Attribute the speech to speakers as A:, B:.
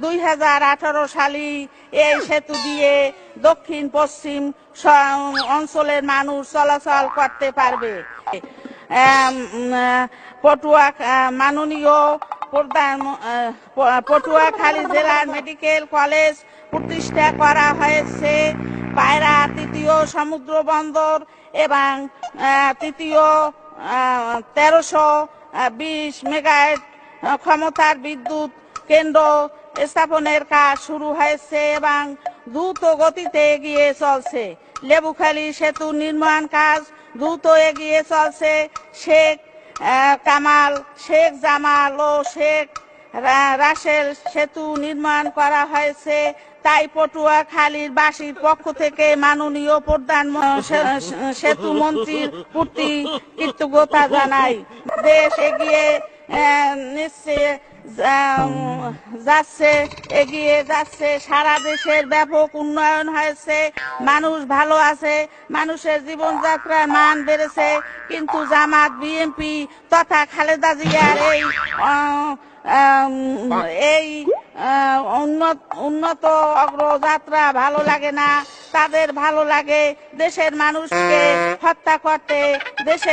A: 2018 সালে এই সেতু দিয়ে দক্ষিণ পশ্চিম অঞ্চলের মানুষ চলাচল করতে পারবে। মাননীয় পটুয়াখালী জেলার মেডিকেল কলেজ প্রতিষ্ঠা করা হয়েছে। পায়রা তৃতীয় সমুদ্র বন্দর এবং তৃতীয় 1320 মেগাওয়াট ক্ষমতার বিদ্যুৎ কেন্দ্র স্থাপনের কাজ শুরু হয়েছে এবং দ্রুত গতিতে এগিয়ে চলছে। লেবুখালী সেতু নির্মাণ কাজ দ্রুত এগিয়ে চলছে। শেখ কামাল, শেখ জামাল ও শেখ রাসেল সেতু নির্মাণ করা হয়েছে। তাই পটুয়াখালীর বাসীর পক্ষ থেকে মাননীয় প্রধান সেতু মন্ত্রীর প্রতি কৃতজ্ঞতা জানাই। দেশ এগিয়ে এগিয়ে যাচ্ছে। সারা দেশের ব্যাপক উন্নয়ন হয়েছে, মানুষ ভালো আছে, মানুষের জীবনযাত্রার মান বেড়েছে। কিন্তু জামাত, বিএনপি তথা খালেদা জিয়ার এই উন্নত অগ্রযাত্রা ভালো লাগে না। তাদের ভালো লাগে দেশের মানুষকে হত্যা করতে, দেশের